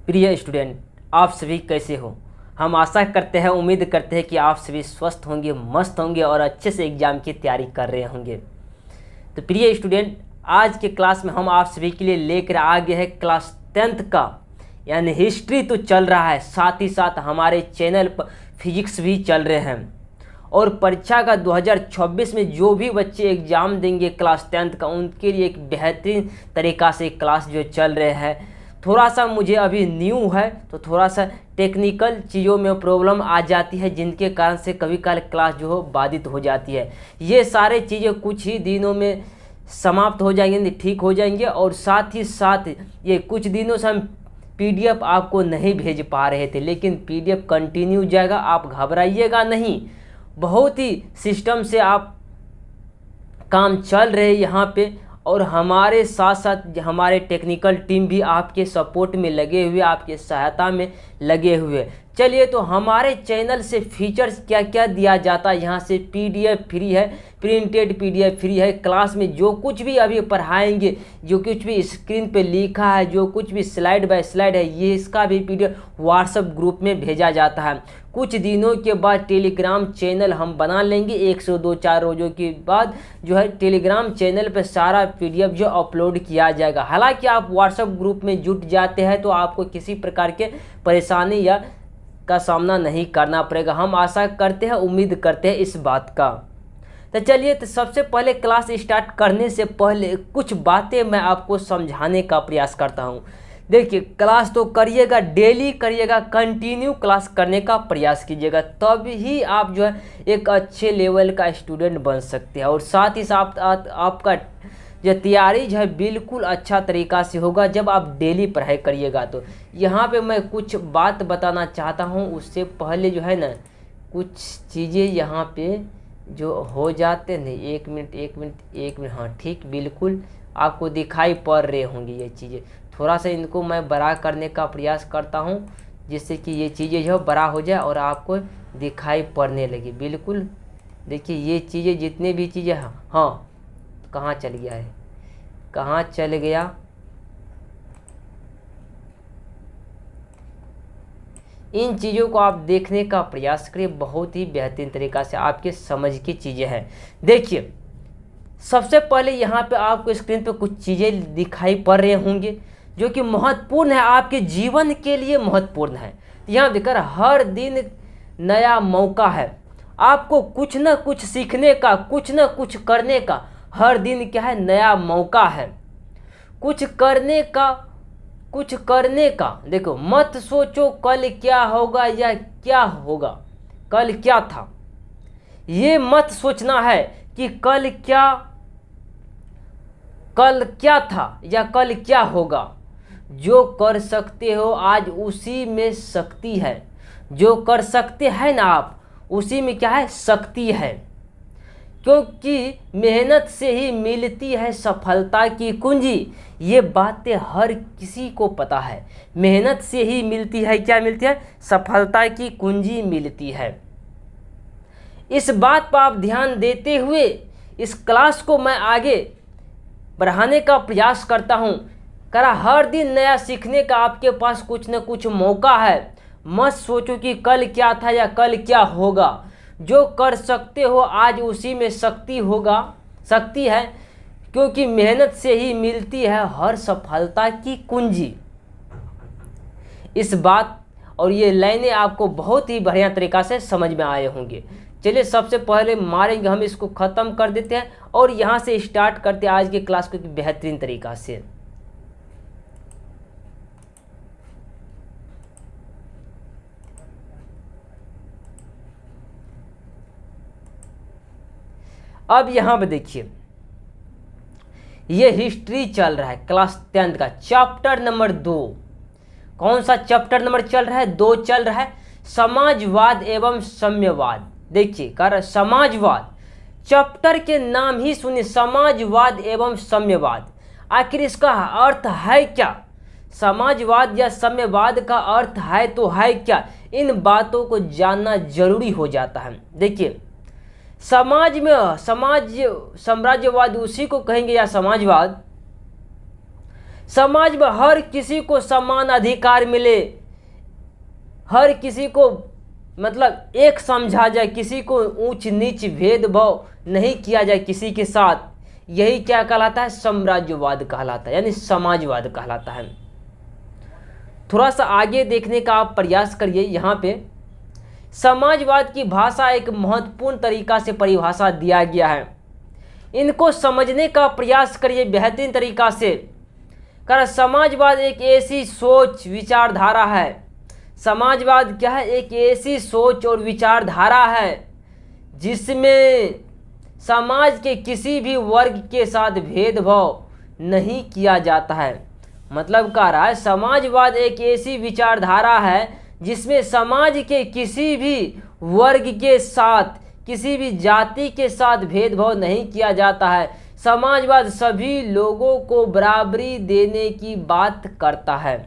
प्रिय स्टूडेंट, आप सभी कैसे हो। हम आशा करते हैं, उम्मीद करते हैं कि आप सभी स्वस्थ होंगे, मस्त होंगे और अच्छे से एग्ज़ाम की तैयारी कर रहे होंगे। तो प्रिय स्टूडेंट, आज के क्लास में हम आप सभी के लिए लेकर आ गए हैं क्लास 10th का, यानी हिस्ट्री तो चल रहा है, साथ ही साथ हमारे चैनल पर फिजिक्स भी चल रहे हैं। और परीक्षा का 2026 में जो भी बच्चे एग्ज़ाम देंगे क्लास 10th का, उनके लिए एक बेहतरीन तरीक़ा से क्लास जो चल रहे हैं। थोड़ा सा मुझे अभी न्यू है तो थोड़ा सा टेक्निकल चीज़ों में प्रॉब्लम आ जाती है, जिनके कारण से कभी कभार क्लास जो हो बाधित हो जाती है। ये सारे चीज़ें कुछ ही दिनों में समाप्त हो जाएंगे, ठीक हो जाएंगे। और साथ ही साथ ये कुछ दिनों से हम PDF आपको नहीं भेज पा रहे थे, लेकिन PDF कंटिन्यू जाएगा, आप घबराइएगा नहीं। बहुत ही सिस्टम से आप काम चल रहे यहाँ पे, और हमारे साथ साथ हमारे टेक्निकल टीम भी आपके सपोर्ट में लगे हुए, आपके सहायता में लगे हुए। चलिए, तो हमारे चैनल से फीचर्स क्या क्या दिया जाता है। यहाँ से PDF फ्री है, प्रिंटेड PDF फ्री है। क्लास में जो कुछ भी अभी पढ़ाएंगे, जो कुछ भी स्क्रीन पे लिखा है, जो कुछ भी स्लाइड बाय स्लाइड है, ये इसका भी PDF व्हाट्सएप ग्रुप में भेजा जाता है। कुछ दिनों के बाद टेलीग्राम चैनल हम बना लेंगे, 102-4 रोज़ों के बाद जो है टेलीग्राम चैनल पर सारा PDF जो अपलोड किया जाएगा। हालांकि आप व्हाट्सएप ग्रुप में जुट जाते हैं तो आपको किसी प्रकार के परेशानी या का सामना नहीं करना पड़ेगा। हम आशा करते हैं, उम्मीद करते हैं इस बात का। तो चलिए, तो सबसे पहले क्लास स्टार्ट करने से पहले कुछ बातें मैं आपको समझाने का प्रयास करता हूँ। देखिए, क्लास तो करिएगा, डेली करिएगा, कंटिन्यू क्लास करने का प्रयास कीजिएगा, तब ही आप जो है एक अच्छे लेवल का स्टूडेंट बन सकते हैं। और साथ ही साथ आपका जो तैयारी जो है बिल्कुल अच्छा तरीक़ा से होगा जब आप डेली पढ़ाई करिएगा। तो यहाँ पे मैं कुछ बात बताना चाहता हूँ, उससे पहले जो है ना कुछ चीज़ें यहाँ पे जो हो जाते नहीं। एक मिनट, हाँ ठीक, बिल्कुल आपको दिखाई पड़ रहे होंगी ये चीज़ें। थोड़ा सा इनको मैं बड़ा करने का प्रयास करता हूँ, जिससे कि ये चीज़ें जो बड़ा हो जाए और आपको दिखाई पड़ने लगी। बिल्कुल देखिए, ये चीज़ें जितने भी चीज़ें, हाँ कहाँ चल गया है, कहाँ चल गया। इन चीज़ों को आप देखने का प्रयास करिए, बहुत ही बेहतरीन तरीक़ा से आपके समझ की चीज़ें हैं। देखिए, सबसे पहले यहाँ पे आपको स्क्रीन पे कुछ चीज़ें दिखाई पड़ रहे होंगे जो कि महत्वपूर्ण है, आपके जीवन के लिए महत्वपूर्ण है। यहाँ देखकर हर दिन नया मौका है, आपको कुछ न कुछ सीखने का, कुछ न कुछ करने का। हर दिन क्या है, नया मौका है कुछ करने का। देखो, मत सोचो कल क्या होगा या क्या होगा, कल क्या था। ये मत सोचना है कि कल क्या था या कल क्या होगा। जो कर सकते हो आज, उसी में शक्ति है। जो कर सकते हैं ना आप, उसी में क्या है, शक्ति है। क्योंकि मेहनत से ही मिलती है सफलता की कुंजी। ये बातें हर किसी को पता है। मेहनत से ही मिलती है, क्या मिलती है, सफलता की कुंजी मिलती है। इस बात पर आप ध्यान देते हुए इस क्लास को मैं आगे बढ़ाने का प्रयास करता हूँ। हर दिन नया सीखने का आपके पास कुछ न कुछ मौका है। मत सोचो कि कल क्या था या कल क्या होगा। जो कर सकते हो आज, उसी में शक्ति है। क्योंकि मेहनत से ही मिलती है हर सफलता की कुंजी। इस बात और ये लाइनें आपको बहुत ही बढ़िया तरीक़ा से समझ में आए होंगे। चलिए, सबसे पहले मारेंगे हम इसको, ख़त्म कर देते हैं और यहाँ से स्टार्ट करते हैं आज के क्लास को बेहतरीन तरीक़ा से। अब यहाँ पे देखिए, ये हिस्ट्री चल रहा है क्लास 10th का, चैप्टर नंबर 2। कौन सा चैप्टर नंबर चल रहा है, 2 चल रहा है, समाजवाद एवं साम्यवाद। देखिए, समाजवाद, चैप्टर के नाम ही सुनिए, समाजवाद एवं साम्यवाद। आखिर इसका अर्थ है क्या, समाजवाद या साम्यवाद का अर्थ है तो है क्या, इन बातों को जानना जरूरी हो जाता है। देखिए, साम्राज्यवाद उसी को कहेंगे या समाजवाद समाज में हर किसी को समान अधिकार मिले, हर किसी को मतलब एक समझा जाए, किसी को ऊंच नीच भेदभाव नहीं किया जाए किसी के साथ, यही क्या कहलाता है? साम्राज्यवाद कहलाता है, यानी समाजवाद कहलाता है। थोड़ा सा आगे देखने का आप प्रयास करिए। यहाँ पे समाजवाद की भाषा एक महत्वपूर्ण तरीका से परिभाषा दिया गया है, इनको समझने का प्रयास करिए बेहतरीन तरीका से। कारण समाजवाद एक ऐसी सोच विचारधारा है, समाजवाद क्या है? एक ऐसी सोच और विचारधारा है जिसमें समाज के किसी भी वर्ग के साथ भेदभाव नहीं किया जाता है। मतलब कह रहा है समाजवाद एक ऐसी विचारधारा है जिसमें समाज के किसी भी वर्ग के साथ, किसी भी जाति के साथ भेदभाव नहीं किया जाता है। समाजवाद सभी लोगों को बराबरी देने की बात करता है,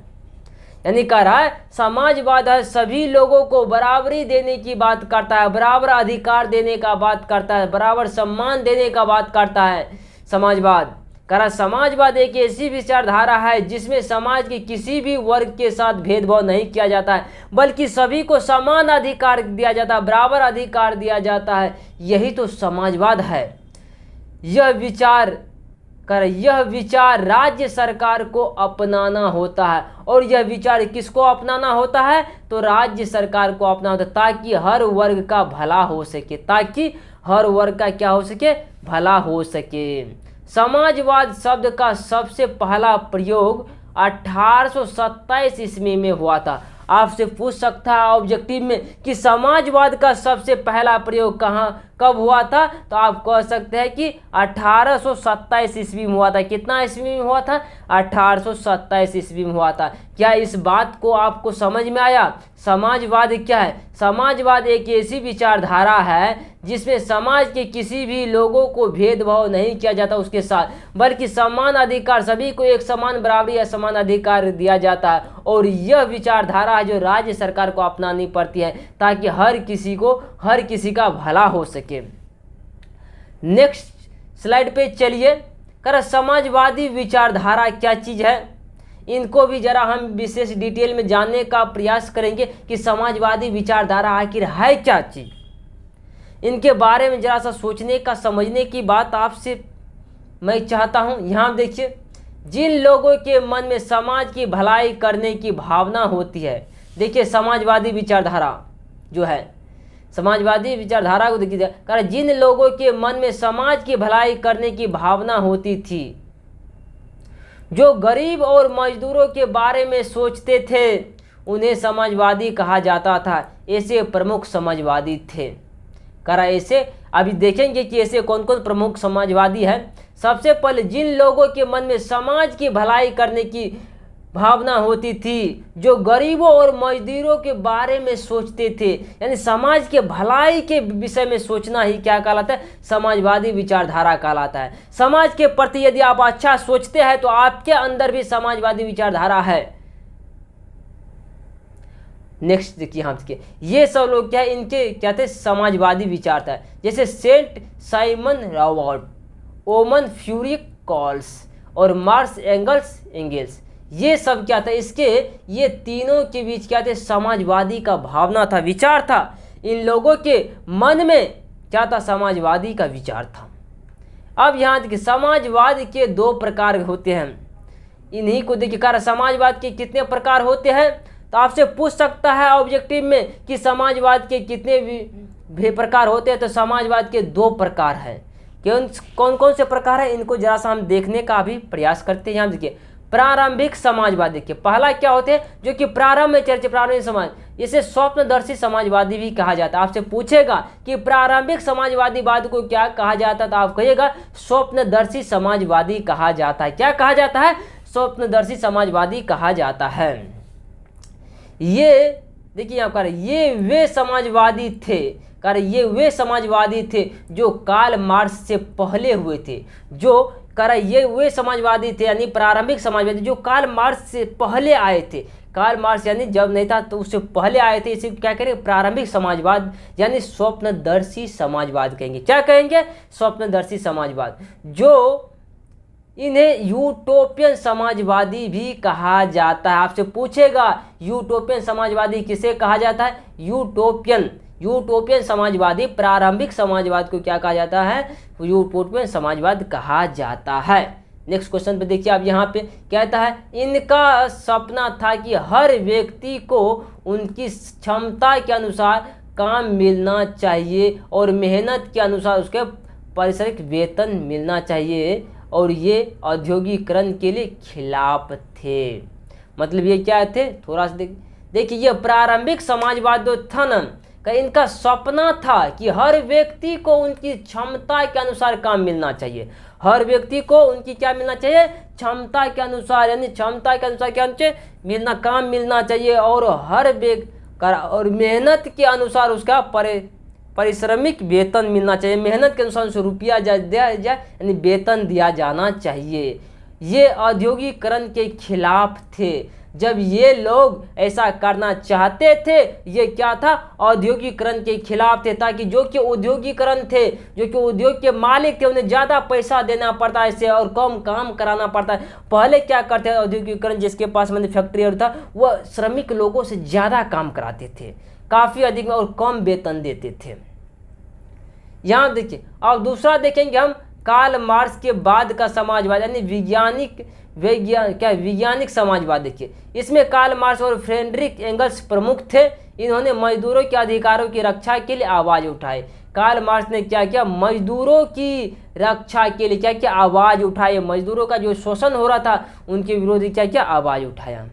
यानी कह रहा है समाजवाद है सभी लोगों को बराबरी देने की बात करता है, बराबर अधिकार देने का बात करता है, बराबर सम्मान देने का बात करता है। समाजवाद कह रहा समाजवाद एक ऐसी विचारधारा है जिसमें समाज के किसी भी वर्ग के साथ भेदभाव नहीं किया जाता है, बल्कि सभी को समान अधिकार दिया जाता है, बराबर अधिकार दिया जाता है। यही तो समाजवाद है। यह विचार राज्य सरकार को अपनाना होता है, और यह विचार किसको अपनाना होता है? तो राज्य सरकार को अपनाना होता है, ताकि हर वर्ग का भला हो सके, ताकि हर वर्ग का क्या हो सके? भला हो सके। समाजवाद शब्द का सबसे पहला प्रयोग 1827 ईस्वी में हुआ था। आपसे पूछ सकता है ऑब्जेक्टिव में कि समाजवाद का सबसे पहला प्रयोग कब हुआ था? तो आप कह सकते हैं कि 1827 ईस्वी में हुआ था। कितना ईस्वी में हुआ था? 1827 ईस्वी में हुआ था। क्या इस बात को आपको समझ में आया? समाजवाद क्या है? समाजवाद एक ऐसी विचारधारा है जिसमें समाज के किसी भी लोगों को भेदभाव नहीं किया जाता उसके साथ, बल्कि समान अधिकार, सभी को एक समान बराबरी या समान अधिकार दिया जाता है। और यह विचारधारा है जो राज्य सरकार को अपनानी पड़ती है, ताकि हर किसी का भला हो सके। नेक्स्ट स्लाइड पे चलिए। कर समाजवादी विचारधारा क्या चीज़ है, इनको भी जरा हम विशेष डिटेल में जानने का प्रयास करेंगे कि समाजवादी विचारधारा आखिर है क्या चीज़। इनके बारे में जरा सा सोचने का, समझने की बात आपसे मैं चाहता हूँ। यहाँ देखिए, जिन लोगों के मन में समाज की भलाई करने की भावना होती है, देखिए समाजवादी विचारधारा जो है, समाजवादी विचारधारा को देखिए, कारण जिन लोगों के मन में समाज की भलाई करने की भावना होती थी, जो गरीब और मजदूरों के बारे में सोचते थे, उन्हें समाजवादी कहा जाता था। ऐसे प्रमुख समाजवादी थे। करा ऐसे अभी देखेंगे कि ऐसे कौन कौन प्रमुख समाजवादी हैं। सबसे पहले जिन लोगों के मन में समाज की भलाई करने की भावना होती थी, जो गरीबों और मजदूरों के बारे में सोचते थे, यानी समाज के भलाई के विषय में सोचना ही क्या कहलाता है? समाजवादी विचारधारा कहलाता है। समाज के प्रति यदि आप अच्छा सोचते हैं तो आपके अंदर भी समाजवादी विचारधारा है। नेक्स्ट देखिए, यहाँ देखिए, ये सब लोग क्या है, इनके क्या थे? समाजवादी विचार था। जैसे सेंट साइमन रॉबर्ट, ओमन फ्यूरी कॉल्स और मार्क्स एंगल्स, ये सब क्या था? इसके ये तीनों के बीच क्या थे? समाजवादी का भावना था, विचार था। इन लोगों के मन में क्या था? समाजवादी का विचार था। अब यहाँ देखिए, समाजवाद के दो प्रकार होते हैं। इन्हीं को देखिए, कारण समाजवाद के कितने प्रकार होते हैं, तो आपसे पूछ सकता है ऑब्जेक्टिव में कि समाजवाद के कितने भी प्रकार होते हैं। तो समाजवाद के दो प्रकार हैं। कौन कौन से प्रकार है, इनको जरा सा हम देखने का भी प्रयास करते हैं। यहाँ देखिए, प्रारंभिक समाजवाद देखिए, पहला क्या होते हैं? जो कि प्रारंभ में चर्चा, प्रारंभिक समाज, इसे स्वप्नदर्शी समाजवादी भी कहा जाता है। आपसे पूछेगा कि प्रारंभिक समाजवादीवाद को क्या कहा जाता है, तो आप कहिएगा स्वप्नदर्शी समाजवादी कहा जाता है। क्या कहा जाता है? स्वप्नदर्शी समाजवादी कहा जाता है। ये देखिए, यहाँ पर ये वे समाजवादी थे, कारण ये वे समाजवादी थे जो कार्ल मार्क्स से पहले हुए थे। जो कारण ये वे समाजवादी थे, यानी प्रारंभिक समाजवादी जो कार्ल मार्क्स से पहले आए थे। कार्ल मार्क्स यानी जब नहीं था तो उससे पहले आए थे। इसे क्या करेंगे? प्रारंभिक समाजवाद यानी स्वप्नदर्शी समाजवाद कहेंगे। क्या कहेंगे? स्वप्नदर्शी समाजवाद। जो इन्हें यूटोपियन समाजवादी भी कहा जाता है। आपसे पूछेगा यूटोपियन समाजवादी किसे कहा जाता है? यूटोपियन समाजवादी, प्रारंभिक समाजवाद को क्या कहा जाता है? यूटोपियन समाजवाद कहा जाता है। नेक्स्ट क्वेश्चन पे देखिए, आप यहाँ पे कहता है इनका सपना था कि हर व्यक्ति को उनकी क्षमता के अनुसार काम मिलना चाहिए और मेहनत के अनुसार उसके पारिश्रमिक वेतन मिलना चाहिए, और ये औद्योगिकरण के लिए खिलाफ थे। मतलब ये क्या थे? थोड़ा सा देखिए, ये प्रारंभिक समाजवाद जो था ना, का इनका सपना था कि हर व्यक्ति को उनकी क्षमता के अनुसार काम मिलना चाहिए। हर व्यक्ति को उनकी क्या मिलना चाहिए? क्षमता के अनुसार, यानी क्षमता के अनुसार क्या मिलना, काम मिलना चाहिए, और हर और मेहनत के अनुसार उसका पारिश्रमिक वेतन मिलना चाहिए। मेहनत के अनुसार उसे रुपया दिया जाए, यानी वेतन दिया जाना चाहिए। ये औद्योगिकरण के खिलाफ थे। जब ये लोग ऐसा करना चाहते थे, ये क्या था? औद्योगिकरण के खिलाफ थे, ताकि जो कि उद्योगीकरण थे, जो कि उद्योग के मालिक थे, उन्हें ज़्यादा पैसा देना पड़ता है इससे और कम काम कराना पड़ता है। पहले क्या करते हैं औद्योगिकरण, जिसके पास मैन्युफैक्चरी और था, वह श्रमिक लोगों से ज़्यादा काम कराते थे, काफ़ी अधिक और कम वेतन देते थे। यहाँ देखिए, अब दूसरा देखेंगे हम कार्ल मार्क्स के बाद का समाजवाद, यानी वैज्ञानिक समाजवाद। देखिए, इसमें कार्ल मार्क्स और फ्रेडरिक एंगल्स प्रमुख थे। इन्होंने मजदूरों के अधिकारों की रक्षा के लिए आवाज़ उठाई। कार्ल मार्क्स ने क्या किया? मजदूरों की रक्षा के लिए क्या किया? आवाज़ उठाई। मजदूरों का जो शोषण हो रहा था, उनके विरोधी क्या किया? आवाज़ उठाया।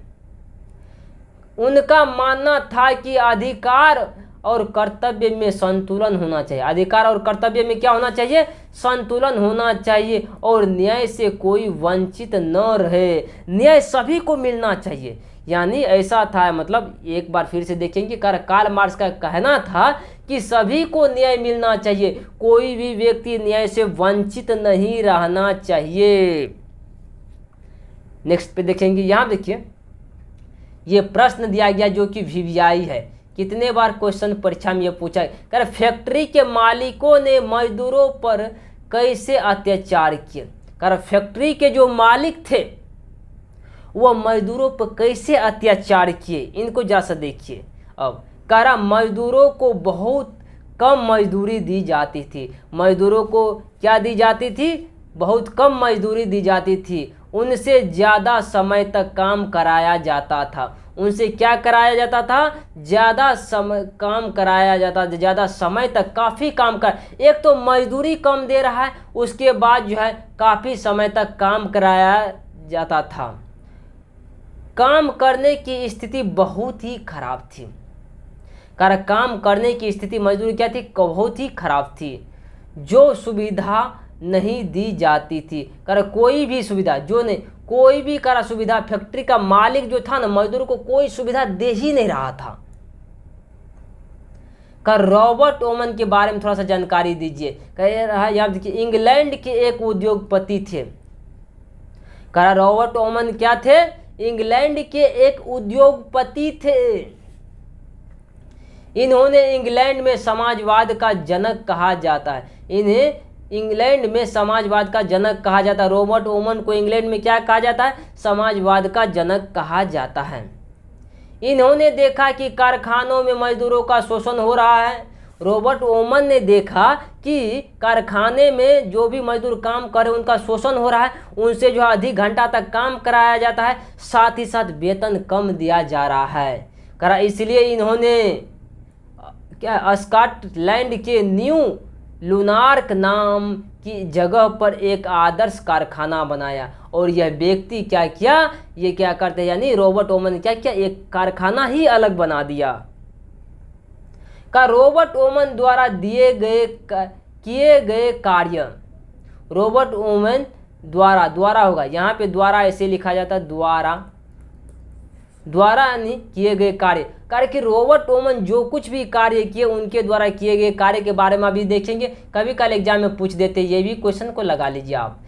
उनका मानना था कि अधिकार और कर्तव्य में संतुलन होना चाहिए। अधिकार और कर्तव्य में क्या होना चाहिए? संतुलन होना चाहिए, और न्याय से कोई वंचित न रहे। न्याय सभी को मिलना चाहिए, यानी ऐसा था। मतलब एक बार फिर से देखेंगे, कार्ल मार्क्स का कहना था कि सभी को न्याय मिलना चाहिए, कोई भी व्यक्ति न्याय से वंचित नहीं रहना चाहिए। नेक्स्ट पे देखेंगे, यहाँ देखिए ये प्रश्न दिया गया जो कि वीवीआई है। कितने बार क्वेश्चन परीक्षा में ये पूछा है, फैक्ट्री के मालिकों ने मजदूरों पर कैसे अत्याचार किए। फैक्ट्री के जो मालिक थे वो मजदूरों पर कैसे अत्याचार किए, इनको जरा सा देखिए। अब मजदूरों को बहुत कम मजदूरी दी जाती थी। मजदूरों को क्या दी जाती थी? बहुत कम मजदूरी दी जाती थी। उनसे ज़्यादा समय तक काम कराया जाता था। उनसे क्या कराया जाता था? ज़्यादा समय काम कराया जाता था, ज़्यादा समय तक काफ़ी काम कर। एक तो मजदूरी कम दे रहा है, उसके बाद जो है काफ़ी समय तक काम कराया जाता था। काम करने की स्थिति बहुत ही खराब थी। काम करने की स्थिति मजदूरी क्या थी? बहुत ही खराब थी। जो सुविधा नहीं दी जाती थी, कोई भी सुविधा जो नहीं, कोई भी सुविधा, फैक्ट्री का मालिक जो था ना, मजदूर को कोई सुविधा दे ही नहीं रहा था। रॉबर्ट ओमन के बारे में थोड़ा सा जानकारी दीजिए। कह रहा है, याद देखिए, इंग्लैंड के एक उद्योगपति थे। रॉबर्ट ओमन क्या थे? इंग्लैंड के एक उद्योगपति थे। इन्होंने इंग्लैंड में समाजवाद का जनक कहा जाता है। इन्हें इंग्लैंड में समाजवाद का जनक कहा जाता है। रॉबर्ट ओमन को इंग्लैंड में क्या कहा जाता है? समाजवाद का जनक कहा जाता है। इन्होंने देखा कि कारखानों में मजदूरों का शोषण हो रहा है। रॉबर्ट ओमन ने देखा कि कारखाने में जो भी मजदूर काम कर रहे हैं उनका शोषण हो रहा है, उनसे जो अधिक घंटा तक काम कराया जाता है, साथ ही साथ वेतन कम दिया जा रहा है। इसलिए इन्होंने क्या स्कॉटलैंड के न्यू लुनार्क नाम की जगह पर एक आदर्श कारखाना बनाया। और यह व्यक्ति क्या किया? ये क्या करते हैं, यानी रॉबर्ट ओमन ने क्या किया? एक कारखाना ही अलग बना दिया। रॉबर्ट ओमन द्वारा किए गए कार्य, रॉबर्ट ओमन द्वारा होगा, यहाँ पे द्वारा ऐसे लिखा जाता है, द्वारा यानी किए गए कार्य कि रॉबर्ट ओमन जो कुछ भी कार्य किए उनके द्वारा किए गए कार्य के बारे में अभी देखेंगे। कभी कल एग्जाम में पूछ देते, ये भी क्वेश्चन को लगा लीजिए आप।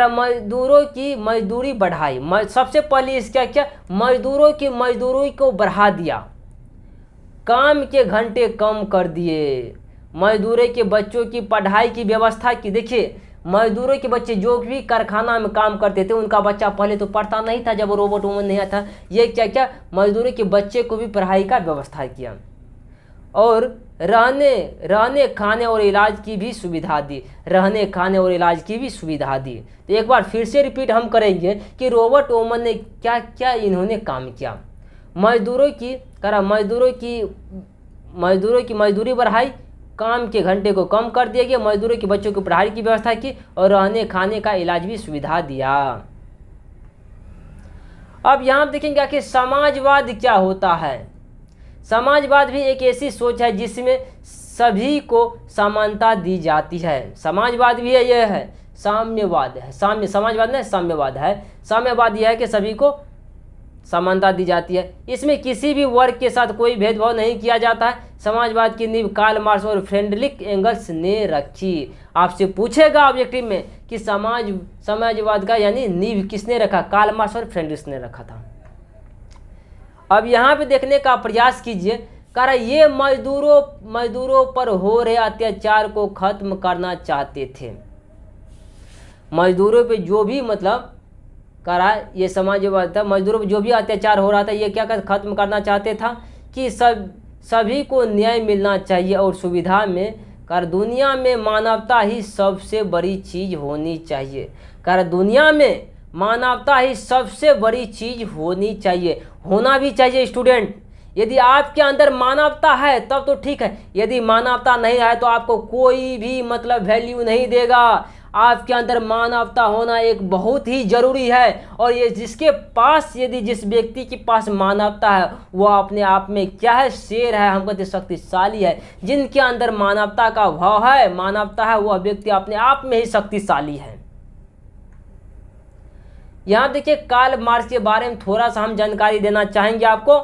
मजदूरों की मजदूरी बढ़ाई। सबसे पहले इसका क्या? मजदूरों की मजदूरी को बढ़ा दिया, काम के घंटे कम कर दिए, मजदूरों के बच्चों की पढ़ाई की व्यवस्था की। देखिए, मजदूरों के बच्चे जो भी कारखाना में काम करते थे उनका बच्चा पहले तो पढ़ता नहीं था जब वो रोबोट वूमन नहीं आता। ये क्या क्या मजदूरों के बच्चे को भी पढ़ाई का व्यवस्था किया और रहने खाने और इलाज की भी सुविधा दी, रहने खाने और इलाज की भी सुविधा दी। तो एक बार फिर से रिपीट हम करेंगे कि रोबोट वूमन ने क्या क्या इन्होंने काम किया। मजदूरों की मजदूरी बढ़ाई, काम के घंटे को कम कर दिया गया, मजदूरों के बच्चों की पढ़ाई की व्यवस्था की और रहने खाने का इलाज भी सुविधा दिया। अब यहाँ देखेंगे आखिर समाजवाद क्या होता है। समाजवाद भी एक ऐसी सोच है जिसमें सभी को समानता दी जाती है। समाजवाद भी है, यह है साम्यवाद है, समाजवाद नहीं साम्यवाद है। साम्यवाद यह है कि सभी को समानता दी जाती है, इसमें किसी भी वर्ग के साथ कोई भेदभाव नहीं किया जाता है। समाजवाद की नींव कार्ल मार्क्स और फ्रेडरिक एंगल्स ने रखी। आपसे पूछेगा ऑब्जेक्टिव में कि समाजवाद का यानी नींव किसने रखा, कार्ल मार्क्स और फ्रेडरिक ने रखा था। अब यहाँ पे देखने का प्रयास कीजिए, कह रहा ये मजदूरों पर हो रहे अत्याचार को खत्म करना चाहते थे। मजदूरों पे जो भी मतलब कह रहा है ये समाजवाद था, मजदूरों पर जो भी अत्याचार हो रहा था ये क्या खत्म करना चाहते था कि सभी को न्याय मिलना चाहिए और सुविधा में कर दुनिया में मानवता ही सबसे बड़ी चीज़ होनी चाहिए। कर दुनिया में मानवता ही सबसे बड़ी चीज़ होनी चाहिए, होना भी चाहिए स्टूडेंट। यदि आपके अंदर मानवता है तब तो ठीक है, यदि मानवता नहीं है तो आपको कोई भी मतलब वैल्यू नहीं देगा। आपके अंदर मानवता होना एक बहुत ही ज़रूरी है और ये जिसके पास जिस व्यक्ति के पास मानवता है वह अपने आप में क्या है, शेर है, हम कहते शक्तिशाली है। जिनके अंदर मानवता का भाव है, मानवता है, वह व्यक्ति अपने आप में ही शक्तिशाली है। यहाँ देखिए कार्ल मार्क्स के बारे में थोड़ा सा हम जानकारी देना चाहेंगे आपको।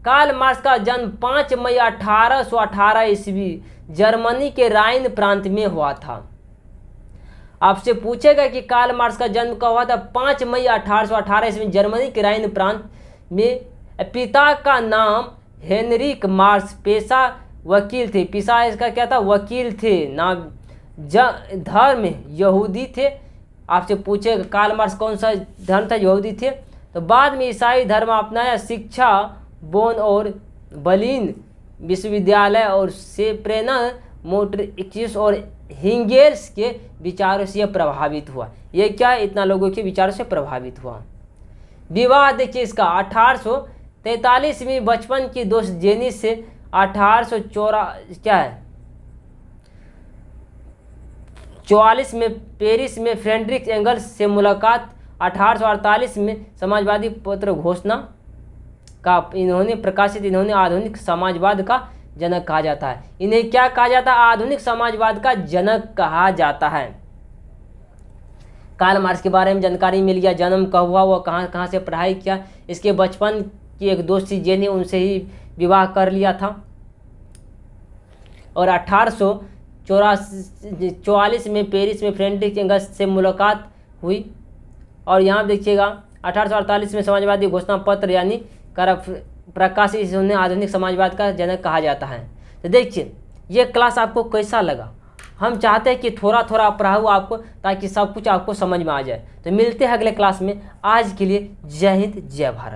कार्ल मार्क्स का जन्म 5 मई 1818 ईस्वी जर्मनी के राइन प्रांत में हुआ था। आपसे पूछेगा कि कार्ल मार्क्स का जन्म कब हुआ था, 5 मई 1818 ईस्वी जर्मनी के राइन प्रांत में। पिता का नाम हेनरिक मार्क्स, पेशा वकील थे, पिता इसका क्या था, वकील थे, नाम धर्म यहूदी थे। आपसे पूछेगा कार्ल मार्क्स कौन सा धर्म था, यहूदी थे। तो बाद में ईसाई धर्म अपनाया, शिक्षा बोन और बर्लिन विश्वविद्यालय और से प्रेरणा मोटरिक्स और हिंगेल्स के विचारों से यह प्रभावित हुआ। ये क्या, इतना लोगों के विचारों से प्रभावित हुआ। विवाह देखिए इसका 1843 में बचपन की दोस्त जेनी से 1844 में पेरिस में फ्रेडरिक एंगल्स से मुलाकात। 1848 में समाजवादी पत्र घोषणा का इन्होंने आधुनिक समाजवाद का जनक कहा जाता है। इन्हें क्या कहा जाता है, आधुनिक समाजवाद का जनक कहा जाता है। कार्ल मार्क्स के बारे में जानकारी मिल गया, जन्म कब हुआ, वो कहाँ से पढ़ाई किया। इसके बचपन की एक दोस्त थी जेनी, उनसे ही विवाह कर लिया था। और 1844 में पेरिस में फ्रेडरिक एंगल्स से मुलाकात हुई। और यहाँ देखिएगा 1848 में समाजवादी घोषणा पत्र यानी प्रकाशित, उन्हें आधुनिक समाजवाद का जनक कहा जाता है। तो देखिए ये क्लास आपको कैसा लगा। हम चाहते हैं कि थोड़ा थोड़ा पढ़ाऊँ आपको ताकि सब कुछ आपको समझ में आ जाए। तो मिलते हैं अगले क्लास में। आज के लिए जय हिंद, जय भारत।